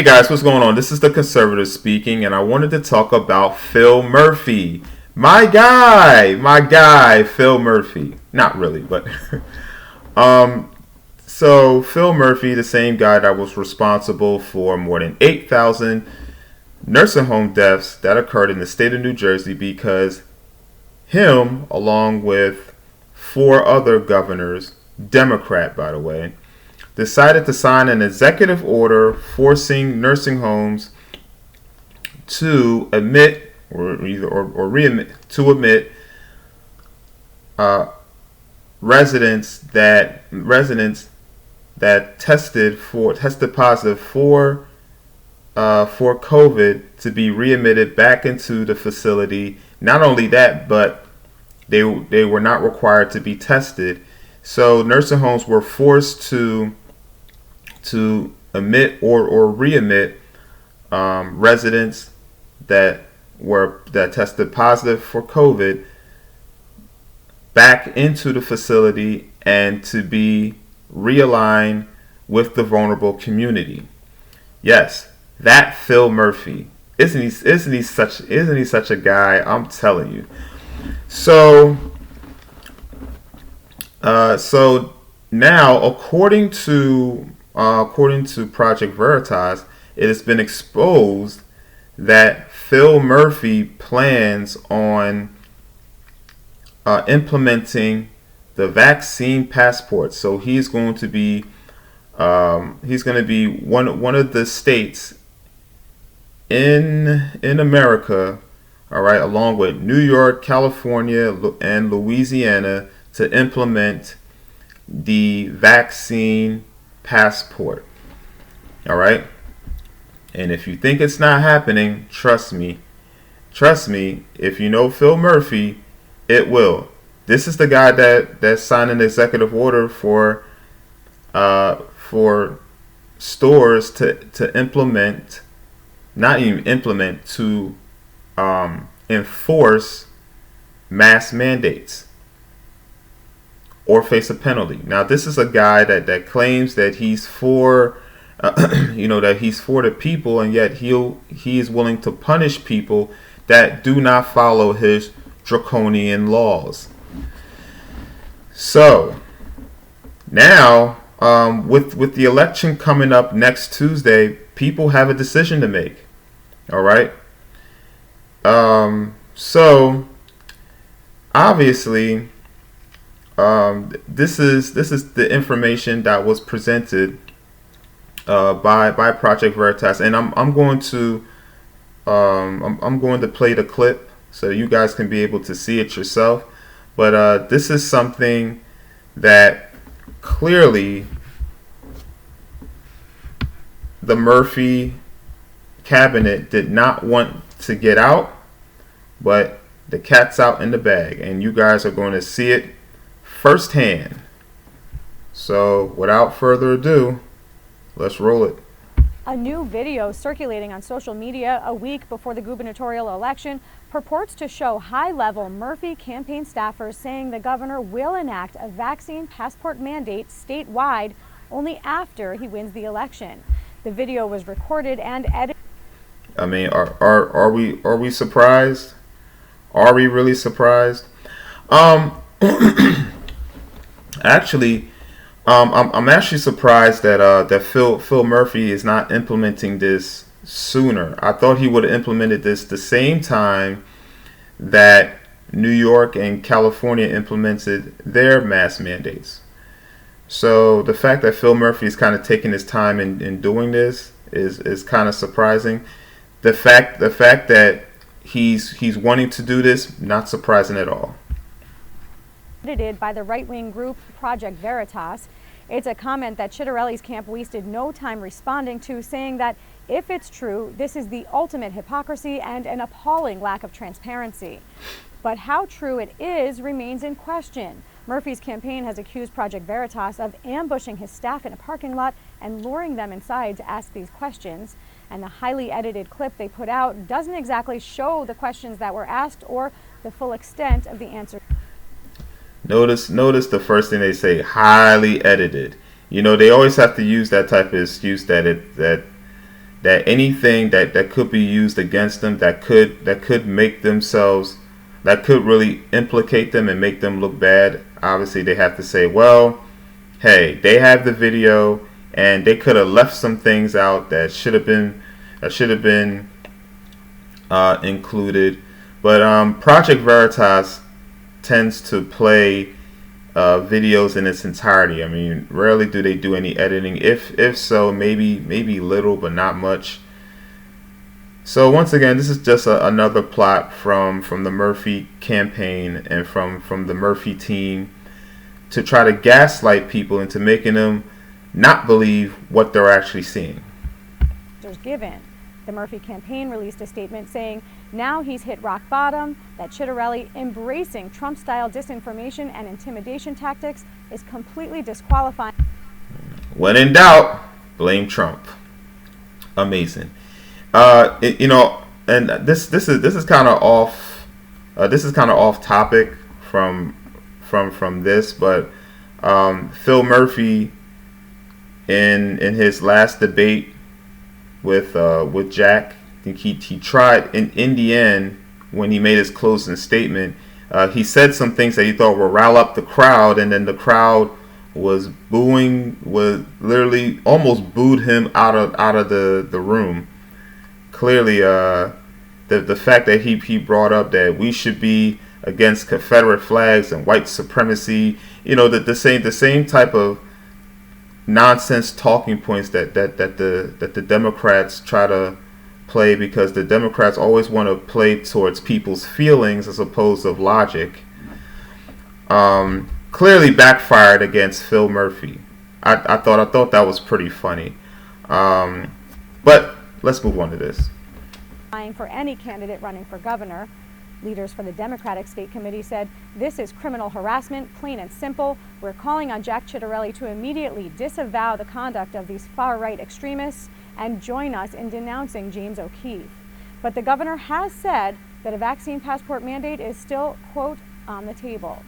Hey guys, what's going on? This is the conservative speaking, and I wanted to talk about Phil Murphy. My guy, Phil Murphy. Not really, but so Phil Murphy, the same guy that was responsible for more than 8,000 nursing home deaths that occurred in the state of New Jersey because him, along with four other governors, Democrat by the way, decided to sign an executive order forcing nursing homes to admit or readmit to admit residents that tested positive for COVID to be readmitted back into the facility. Not only that, but they were not required to be tested. So nursing homes were forced to admit or readmit residents that tested positive for COVID back into the facility and to be realigned with the vulnerable community. Yes, that Phil Murphy. Isn't he such a guy? I'm telling you. So now, according to Project Veritas, it has been exposed that Phil Murphy plans on implementing the vaccine passport. So he's going to be one of the states in America, all right, along with New York, California, and Louisiana, to implement the vaccine passport. All right. And if you think it's not happening, trust me, if you know Phil Murphy, it will. This is the guy that signed an executive order for stores to implement, not even implement, to enforce mask mandates or face a penalty. Now, this is a guy that claims that he's for, that he's for the people, and yet he is willing to punish people that do not follow his draconian laws. So now, with the election coming up next Tuesday, people have a decision to make. All right. So obviously, this is the information that was presented by Project Veritas, and I'm going to play the clip so you guys can be able to see it yourself. But this is something that clearly the Murphy cabinet did not want to get out, but the cat's out in the bag, and you guys are going to see it firsthand. So without further ado, let's roll it. A new video circulating on social media a week before the gubernatorial election purports to show high-level Murphy campaign staffers saying the governor will enact a vaccine passport mandate statewide only after he wins the election. The video was recorded and edited. I mean, are we surprised? Are we really surprised? Actually, I'm actually surprised that Phil Murphy is not implementing this sooner. I thought he would have implemented this the same time that New York and California implemented their mask mandates. So the fact that Phil Murphy is kind of taking his time in doing this is kind of surprising. The fact that he's wanting to do this, not surprising at all. Edited by the right-wing group Project Veritas. It's a comment that Chitterelli's camp wasted no time responding to, saying that if it's true, this is the ultimate hypocrisy and an appalling lack of transparency. But how true it is remains in question. Murphy's campaign has accused Project Veritas of ambushing his staff in a parking lot and luring them inside to ask these questions. And the highly edited clip they put out doesn't exactly show the questions that were asked or the full extent of the answers. Notice the first thing they say, highly edited. You know, they always have to use that type of excuse that that anything that could be used against them, that could make themselves, that could really implicate them and make them look bad, obviously they have to say, well, hey, they have the video and they could have left some things out that should have been included. But Project Veritas tends to play videos in its entirety. I mean, rarely do they do any editing. If so, maybe little, but not much. So once again, this is just another plot from the Murphy campaign and from the Murphy team to try to gaslight people into making them not believe what they're actually seeing. Given. The Murphy campaign released a statement saying now he's hit rock bottom, that Chitterelli embracing Trump-style disinformation and intimidation tactics is completely disqualifying. When in doubt, blame Trump. Amazing. And this is kind of off. This is kind of off topic from this, but Phil Murphy in his last debate with Jack, I think he tried in the end when he made his closing statement. He said some things that he thought would rile up the crowd, and then the crowd was literally almost booed him out of the room. Clearly, the fact that he brought up that we should be against Confederate flags and white supremacy, the same type of nonsense talking points that the Democrats try to play, because the Democrats always want to play towards people's feelings as opposed to logic. Clearly backfired against Phil Murphy. I thought that was pretty funny. But let's move on to this. For any candidate running for governor, leaders for the Democratic State Committee said, this is criminal harassment, plain and simple. We're calling on Jack Chitterelli to immediately disavow the conduct of these far-right extremists and join us in denouncing James O'Keefe. But the governor has said that a vaccine passport mandate is still, quote, on the table.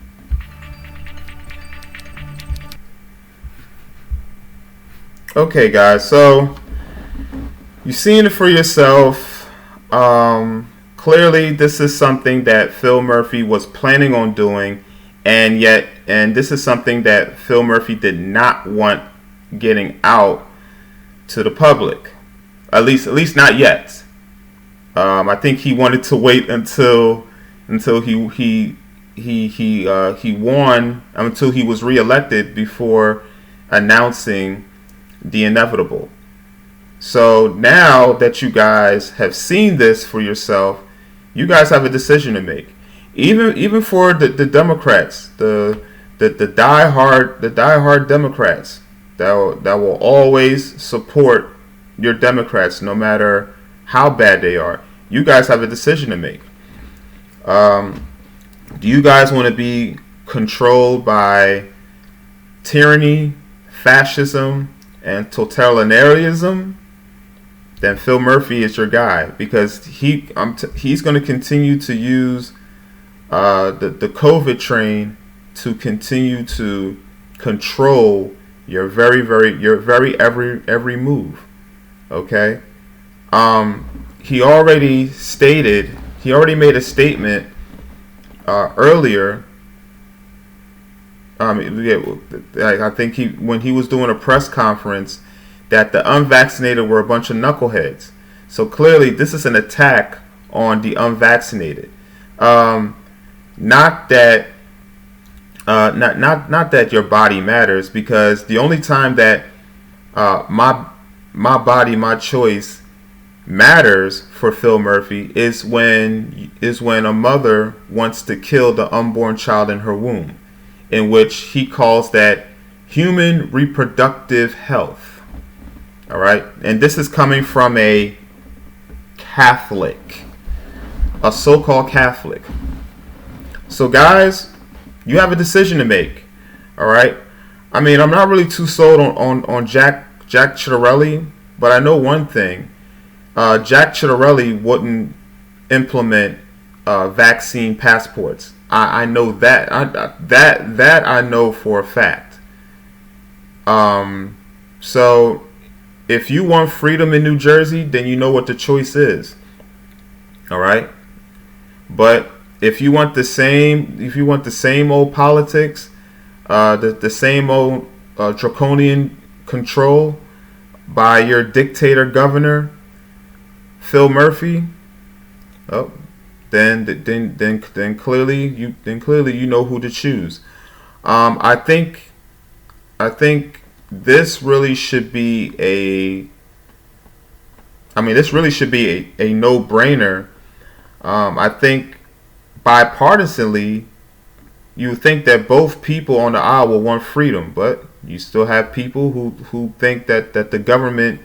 Okay, guys, so you've seen it for yourself. Clearly, this is something that Phil Murphy was planning on doing, and this is something that Phil Murphy did not want getting out to the public. At least not yet. I think he wanted to wait until he won, until he was reelected before announcing the inevitable. So now that you guys have seen this for yourself, you guys have a decision to make. Even for the Democrats, the diehard Democrats that will always support your Democrats no matter how bad they are. You guys have a decision to make. Do you guys want to be controlled by tyranny, fascism, and totalitarianism? Then Phil Murphy is your guy, because he's going to continue to use the COVID train to continue to control your every move. Okay. He already made a statement earlier. I think when he was doing a press conference, that the unvaccinated were a bunch of knuckleheads. So clearly, this is an attack on the unvaccinated. Not that your body matters, because the only time that my body, my choice matters for Phil Murphy is when a mother wants to kill the unborn child in her womb, in which he calls that human reproductive health. All right, and this is coming from a Catholic, a so-called Catholic. So guys, you have a decision to make. All right, I mean, I'm not really too sold on Jack Chitterelli, but I know one thing: Jack Chitterelli wouldn't implement vaccine passports. I know that. That I know for a fact. So if you want freedom in New Jersey, then you know what the choice is. All right. But if you want the same old politics, the same old draconian control by your dictator governor, Phil Murphy, oh, then clearly you know who to choose. I think this really should be a no-brainer. I think bipartisanly, you think that both people on the aisle will want freedom, but you still have people who think that the government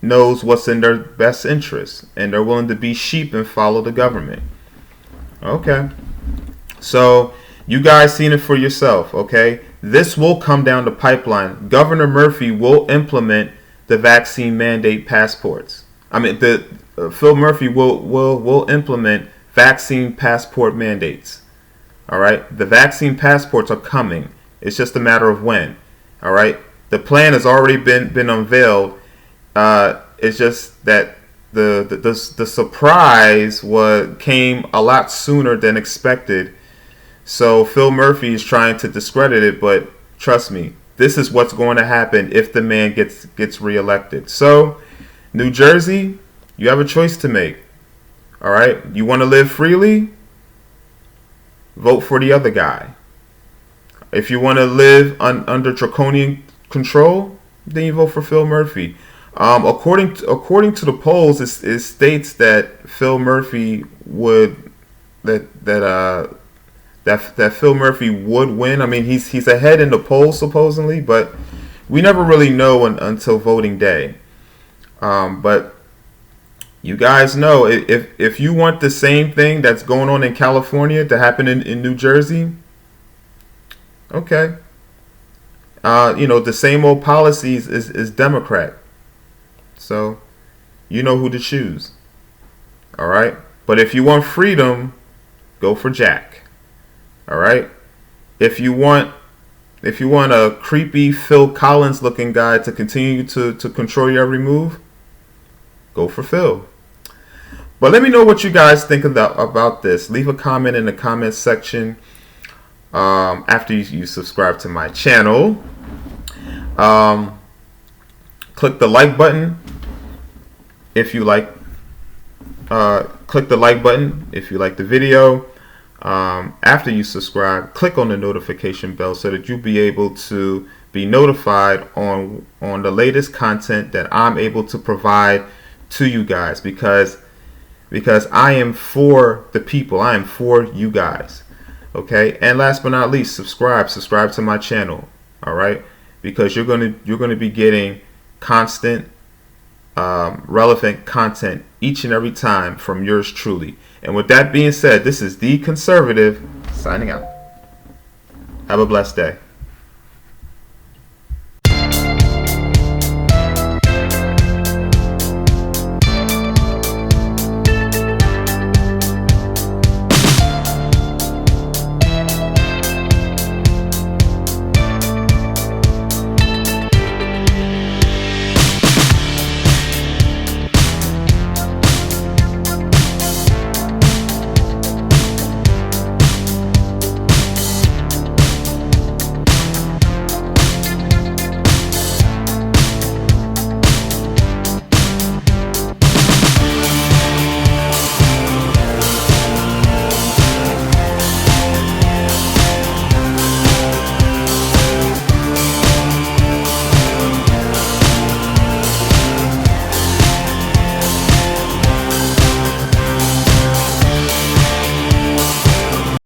knows what's in their best interest, and they're willing to be sheep and follow the government. Okay. So you guys seen it for yourself, okay? This will come down the pipeline. Governor Murphy will implement the vaccine mandate passports. Phil Murphy will implement vaccine passport mandates. All right? The vaccine passports are coming. It's just a matter of when. All right? The plan has already been unveiled. It's just that the surprise came a lot sooner than expected. So Phil Murphy is trying to discredit it, but trust me, this is what's going to happen if the man gets reelected. So, New Jersey, you have a choice to make. All right? You want to live freely? Vote for the other guy. If you want to live under draconian control, then you vote for Phil Murphy. According to the polls, it states that Phil Murphy would that Phil Murphy would win. I mean, he's ahead in the polls supposedly, but we never really know until voting day. But you guys know, if you want the same thing that's going on in California to happen in New Jersey, okay. The same old policies is Democrat. So, you know who to choose. All right? But if you want freedom, go for Jack. All right? If you want a creepy Phil Collins looking guy to continue to control your every move, go for Phil. But let me know what you guys think about this. Leave a comment in the comments section after you subscribe to my channel. Click the like button if you like. Click the like button if you like the video. After you subscribe, click on the notification bell so that you'll be able to be notified on the latest content that I'm able to provide to you guys, because I am for the people. I am for you guys. Okay? And last but not least, subscribe to my channel. All right? Because you're going to be getting constant relevant content each and every time from yours truly. And with that being said, this is The Conservative signing out. Have a blessed day.